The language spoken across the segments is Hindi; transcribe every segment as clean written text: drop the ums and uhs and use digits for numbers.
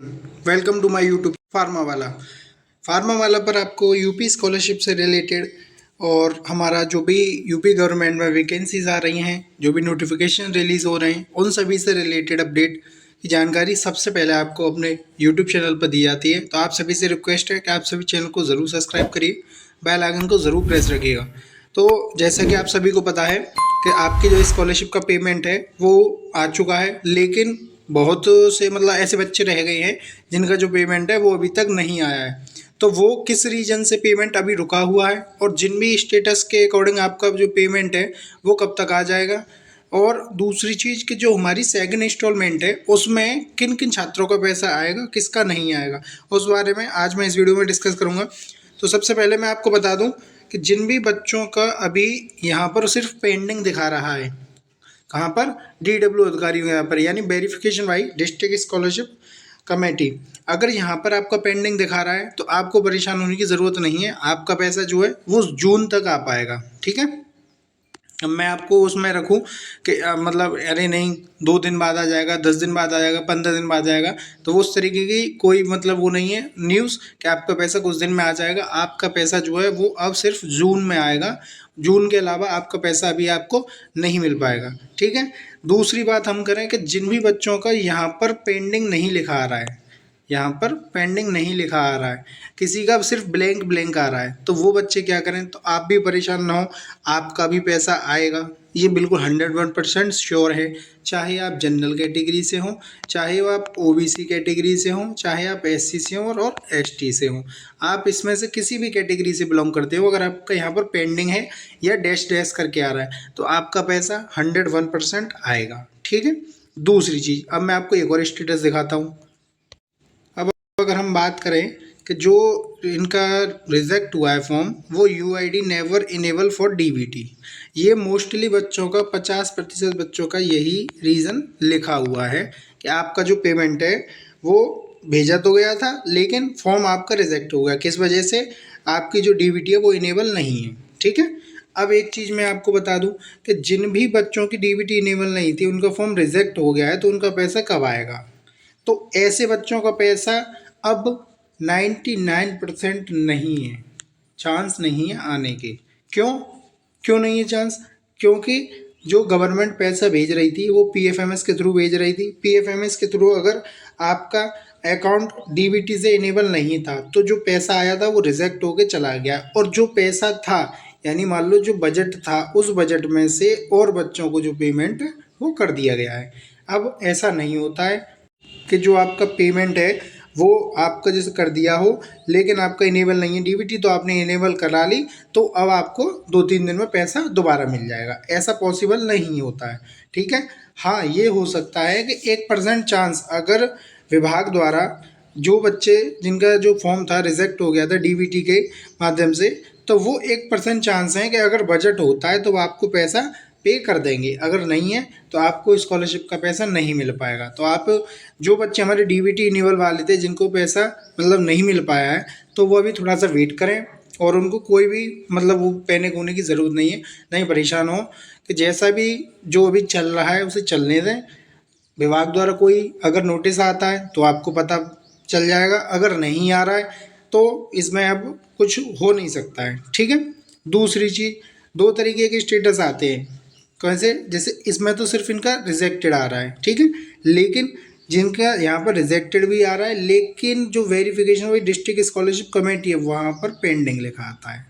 Welcome to my YouTube pharma वाला पर आपको यूपी स्कॉलरशिप से रिलेटेड और हमारा जो भी यूपी गवर्नमेंट में वैकेंसीज आ रही हैं, जो भी नोटिफिकेशन रिलीज़ हो रहे हैं, उन सभी से रिलेटेड अपडेट की जानकारी सबसे पहले आपको अपने यूट्यूब चैनल पर दी जाती है। तो आप सभी से रिक्वेस्ट है कि आप सभी चैनल को ज़रूर सब्सक्राइब करिए, बेल आइकन को ज़रूर प्रेस रखिएगा। तो जैसा कि आप सभी को पता है कि आपकी जो स्कॉलरशिप का पेमेंट है वो आ चुका है, लेकिन बहुत से ऐसे बच्चे रह गए हैं जिनका जो पेमेंट है वो अभी तक नहीं आया है। तो वो किस रीज़न से पेमेंट अभी रुका हुआ है और जिन भी स्टेटस के अकॉर्डिंग आपका जो पेमेंट है वो कब तक आ जाएगा, और दूसरी चीज़ कि जो हमारी सेकंड इंस्टॉलमेंट है उसमें किन किन छात्रों का पैसा आएगा, किसका नहीं आएगा, उस बारे में आज मैं इस वीडियो में डिस्कस करूँगा। तो सबसे पहले मैं आपको बता दूँ कि जिन भी बच्चों का अभी यहाँ पर सिर्फ पेंडिंग दिखा रहा है, कहाँ पर, DW अधिकारियों यहाँ पर, यानी verification by district scholarship committee, अगर यहाँ पर आपका पेंडिंग दिखा रहा है तो आपको परेशान होने की ज़रूरत नहीं है। आपका पैसा जो है वो जून तक आ पाएगा, ठीक है। अब मैं आपको उसमें रखूँ कि अरे नहीं 2 दिन बाद आ जाएगा, 10 दिन बाद आ जाएगा, 15 दिन बाद आ जाएगा, तो उस तरीके की कोई वो नहीं है न्यूज़ कि आपका पैसा कुछ दिन में आ जाएगा। आपका पैसा जो है वो अब सिर्फ जून में आएगा, जून के अलावा आपका पैसा अभी आपको नहीं मिल पाएगा, ठीक है। दूसरी बात हम करें कि जिन भी बच्चों का यहाँ पर पेंडिंग नहीं लिखा आ रहा है, यहाँ पर पेंडिंग नहीं लिखा आ रहा है, किसी का सिर्फ ब्लैंक ब्लैंक आ रहा है, तो वो बच्चे क्या करें, तो आप भी परेशान ना हो, आपका भी पैसा आएगा, ये बिल्कुल 101% श्योर है। चाहे आप जनरल कैटेगरी से हों, चाहे आप OBC कैटेगरी से हों, चाहे आप SC से हों और ST से हों, आप इसमें से किसी भी कैटेगरी से बिलोंग करते हो, अगर आपका यहाँ पर पेंडिंग है या डैश डैश करके आ रहा है तो आपका पैसा 101% आएगा, ठीक है। दूसरी चीज़, अब मैं आपको एक और स्टेटस दिखाता हूँ। अगर हम बात करें कि जो इनका रिजेक्ट हुआ है फॉर्म, वो UID never enable for DBT, ये मोस्टली बच्चों का 50% बच्चों का यही रीज़न लिखा हुआ है कि आपका जो पेमेंट है वो भेजा तो गया था लेकिन फॉर्म आपका रिजेक्ट हो गया, किस वजह से, आपकी जो DBT है वो इनेबल नहीं है, ठीक है। अब एक चीज़ मैं आपको बता दूं कि जिन भी बच्चों की DBT इनेबल नहीं थी, उनका फॉर्म रिजेक्ट हो गया है, तो उनका पैसा कब आएगा, तो ऐसे बच्चों का पैसा अब 99% नहीं है, चांस नहीं है आने के। क्यों नहीं है चांस, क्योंकि जो गवर्नमेंट पैसा भेज रही थी वो PFMS के थ्रू भेज रही थी। PFMS के थ्रू अगर आपका अकाउंट DBT से इनेबल नहीं था तो जो पैसा आया था वो रिजेक्ट होके चला गया, और जो पैसा था, यानी मान लो जो बजट था, उस बजट में से और बच्चों को जो पेमेंट वो कर दिया गया है। अब ऐसा नहीं होता है कि जो आपका पेमेंट है वो आपका जैसे कर दिया हो लेकिन आपका इनेबल नहीं है DBT, तो आपने इनेबल करा ली तो अब आपको 2-3 दिन में पैसा दोबारा मिल जाएगा, ऐसा पॉसिबल नहीं होता है, ठीक है। हाँ, ये हो सकता है कि 1% चांस, अगर विभाग द्वारा जो बच्चे जिनका जो फॉर्म था रिजेक्ट हो गया था DBT के माध्यम से, तो वो 1% चांस है कि अगर बजट होता है तो आपको पैसा पे कर देंगे, अगर नहीं है तो आपको स्कॉलरशिप का पैसा नहीं मिल पाएगा। तो आप जो बच्चे हमारे DBT इनेबल वाले थे जिनको पैसा नहीं मिल पाया है, तो वो अभी थोड़ा सा वेट करें और उनको कोई भी वो पैनिक होने की ज़रूरत नहीं है, नहीं परेशान हो, कि जैसा भी जो अभी चल रहा है उसे चलने दें। विभाग द्वारा कोई अगर नोटिस आता है तो आपको पता चल जाएगा, अगर नहीं आ रहा है तो इसमें अब कुछ हो नहीं सकता है, ठीक है। दूसरी चीज़, 2 तरीके के स्टेटस आते हैं, कैसे, जैसे इसमें तो सिर्फ इनका रिजेक्टेड आ रहा है, ठीक है, लेकिन जिनका यहाँ पर रिजेक्टेड भी आ रहा है लेकिन जो वेरिफिकेशन हुई डिस्ट्रिक्ट स्कॉलरशिप कमेटी है वहाँ पर पेंडिंग लिखा आता है,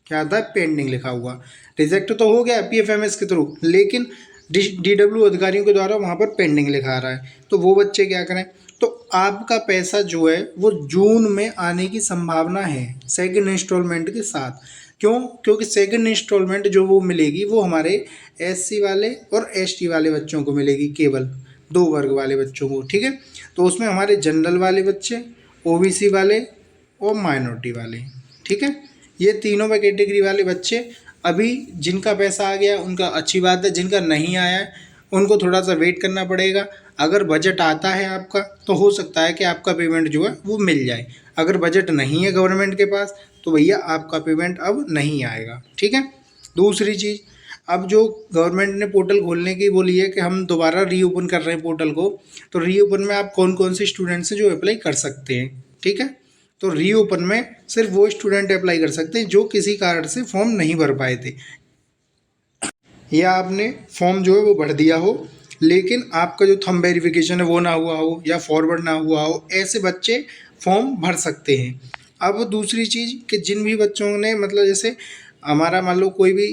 क्या आता है, पेंडिंग लिखा हुआ। रिजेक्ट तो हो गया PFMS के थ्रू, लेकिन DW अधिकारियों के द्वारा वहाँ पर पेंडिंग लिखा आ रहा है, तो वो बच्चे क्या करें, तो आपका पैसा जो है वो जून में आने की संभावना है सेकंड इंस्टॉलमेंट के साथ। क्योंकि सेकंड इंस्टॉलमेंट जो वो मिलेगी वो हमारे SC वाले और ST वाले बच्चों को मिलेगी, केवल 2 वर्ग वाले बच्चों को, ठीक है। तो उसमें हमारे जनरल वाले बच्चे, OBC वाले और माइनॉरिटी वाले, ठीक है, ये तीनों में कैटेगरी वाले बच्चे अभी जिनका पैसा आ गया उनका अच्छी बात है, जिनका नहीं आया है उनको थोड़ा सा वेट करना पड़ेगा। अगर बजट आता है आपका तो हो सकता है कि आपका पेमेंट जो है वो मिल जाए, अगर बजट नहीं है गवर्नमेंट के पास तो भैया आपका पेमेंट अब नहीं आएगा, ठीक है। दूसरी चीज़, अब जो गवर्नमेंट ने पोर्टल खोलने की बोली है कि हम दोबारा रीओपन कर रहे हैं पोर्टल को, तो रीओपन में आप कौन कौन से स्टूडेंट्स हैं जो अप्लाई कर सकते हैं, ठीक है। तो रीओपन में सिर्फ वो स्टूडेंट अप्लाई कर सकते हैं जो किसी कारण से फॉर्म नहीं भर पाए थे, या आपने फॉर्म जो है वो भर दिया हो लेकिन आपका जो थंब वेरिफिकेशन है वो ना हुआ हो या फॉरवर्ड ना हुआ हो, ऐसे बच्चे फॉर्म भर सकते हैं। अब दूसरी चीज़ कि जिन भी बच्चों ने मतलब जैसे हमारा मान लो कोई भी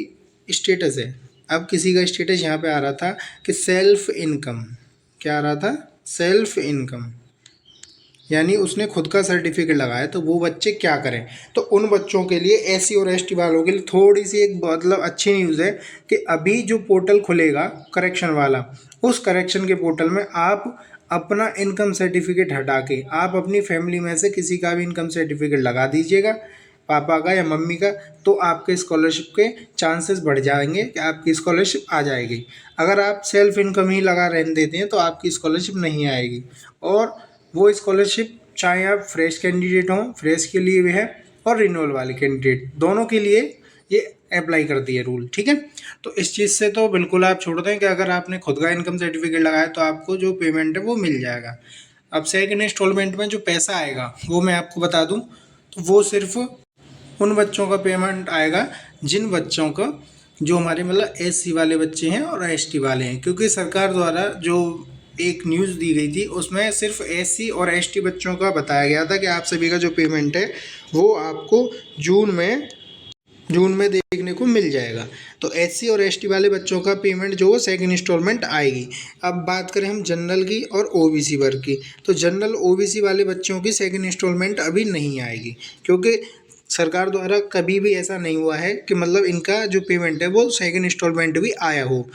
स्टेटस है, अब किसी का स्टेटस यहाँ पे आ रहा था कि सेल्फ इनकम, क्या आ रहा था, सेल्फ इनकम, यानी उसने खुद का सर्टिफिकेट लगाया, तो वो बच्चे क्या करें। तो उन बच्चों के लिए एससी और एसटी वालों के लिए थोड़ी सी एक मतलब अच्छी न्यूज़ है कि अभी जो पोर्टल खुलेगा करेक्शन वाला, उस करेक्शन के पोर्टल में आप अपना इनकम सर्टिफिकेट हटा के आप अपनी फैमिली में से किसी का भी इनकम सर्टिफिकेट लगा दीजिएगा, पापा का या मम्मी का, तो आपके स्कॉलरशिप के चांसेस बढ़ जाएंगे कि आपकी स्कॉलरशिप आ जाएगी। अगर आप सेल्फ इनकम ही लगा रहने देते हैं तो आपकी स्कॉलरशिप नहीं आएगी। और वो स्कॉलरशिप चाहे आप फ्रेश कैंडिडेट हों, फ्रेश के लिए भी है, और रिन्यूअल वाले कैंडिडेट दोनों के लिए ये अप्लाई करती है रूल, ठीक है। तो इस चीज़ से तो बिल्कुल आप छोड़ दें कि अगर आपने खुद का इनकम सर्टिफिकेट लगाया तो आपको जो पेमेंट है वो मिल जाएगा। अब सेकंड इंस्टॉलमेंट में जो पैसा आएगा वो मैं आपको बता दूं, तो वो सिर्फ उन बच्चों का पेमेंट आएगा जिन बच्चों का जो हमारे मतलब एससी वाले बच्चे हैं और एसटी वाले हैं, क्योंकि सरकार द्वारा जो एक न्यूज़ दी गई थी उसमें सिर्फ एससी और एसटी बच्चों का बताया गया था कि आप सभी का जो पेमेंट है वो आपको जून में देखने को मिल जाएगा। तो एससी और एसटी वाले बच्चों का पेमेंट जो है सेकंड इंस्टॉलमेंट आएगी। अब बात करें हम जनरल की और ओबीसी वर्ग की, तो जनरल ओबीसी वाले बच्चों की सेकंड इंस्टॉलमेंट अभी नहीं आएगी, क्योंकि सरकार द्वारा कभी भी ऐसा नहीं हुआ है कि मतलब इनका जो पेमेंट है वो सेकंड इंस्टॉलमेंट भी आया हो।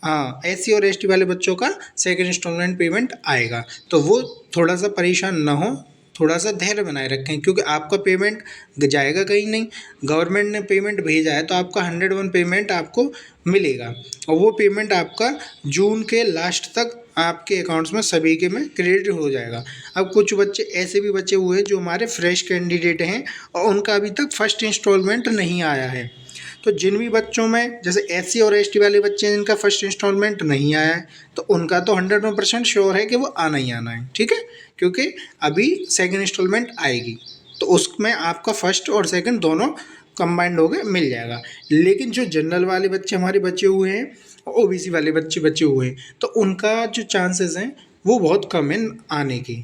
हाँ, एससी और एसटी वाले बच्चों का सेकंड इंस्टॉलमेंट पेमेंट आएगा, तो वो थोड़ा सा परेशान ना हो, थोड़ा सा धैर्य बनाए रखें, क्योंकि आपका पेमेंट जाएगा कहीं नहीं। गवर्नमेंट ने पेमेंट भेजा है तो आपका 101 पेमेंट आपको मिलेगा, और वो पेमेंट आपका जून के लास्ट तक आपके अकाउंट्स में सभी के में क्रेडिट हो जाएगा। अब कुछ बच्चे ऐसे भी बचे हुए हैं जो हमारे फ्रेश कैंडिडेट हैं और उनका अभी तक फर्स्ट इंस्टॉलमेंट नहीं आया है। तो जिन भी बच्चों में जैसे एससी और एसटी वाले बच्चे हैं जिनका फर्स्ट इंस्टॉलमेंट नहीं आया है, तो उनका तो 100% श्योर है कि वो आना ही आना है, ठीक है, क्योंकि अभी सेकंड इंस्टॉलमेंट आएगी तो उसमें आपका फर्स्ट और सेकंड दोनों कंबाइंड हो गए मिल जाएगा। लेकिन जो जनरल वाले बच्चे हमारे बचे हुए हैं, ओबीसी वाले बच्चे बचे हुए हैं, तो उनका जो चांसेस हैं वो बहुत कम है आने की,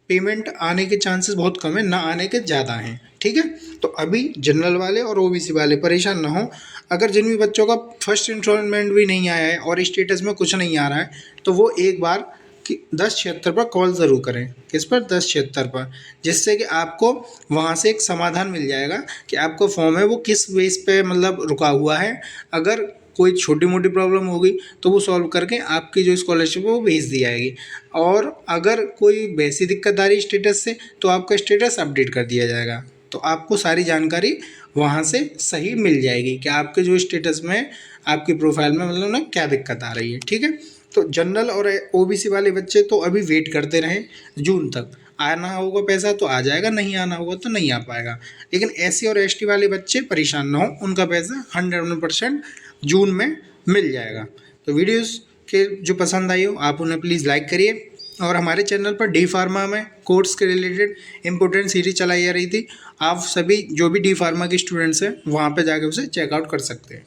पेमेंट आने के चांसेस बहुत कम है, ना आने के ज़्यादा हैं, ठीक है। तो अभी जनरल वाले और ओबीसी वाले परेशान ना हो। अगर जिन भी बच्चों का फर्स्ट इंस्टॉलमेंट भी नहीं आया है और स्टेटस में कुछ नहीं आ रहा है, तो वो एक बार कि 1076 पर कॉल ज़रूर करें। किस पर? 1076 पर, जिससे कि आपको वहाँ से एक समाधान मिल जाएगा कि आपका फॉर्म है वो किस बेस पे मतलब रुका हुआ है। अगर कोई छोटी मोटी प्रॉब्लम होगी तो वो सॉल्व करके आपकी जो स्कॉलरशिप है वो भेज दी जाएगी, और अगर कोई वैसी दिक्कत आ रही स्टेटस से तो आपका स्टेटस अपडेट कर दिया जाएगा। तो आपको सारी जानकारी वहाँ से सही मिल जाएगी कि आपके जो स्टेटस में आपकी प्रोफाइल में मतलब ना क्या दिक्कत आ रही है, ठीक है। तो जनरल और ओबीसी वाले बच्चे तो अभी वेट करते रहें, जून तक आना होगा पैसा तो आ जाएगा, नहीं आना होगा तो नहीं आ पाएगा। लेकिन एससी और एसटी वाले बच्चे परेशान ना हो, उनका पैसा 100% जून में मिल जाएगा। तो वीडियोस के जो पसंद आई हो आप उन्हें प्लीज़ लाइक करिए, और हमारे चैनल पर डी फार्मा में कोर्स के रिलेटेड इंपॉर्टेंट सीरीज चलाई जा रही थी, आप सभी जो भी डी फार्मा के स्टूडेंट्स हैं वहाँ पे जाके उसे चेकआउट कर सकते हैं।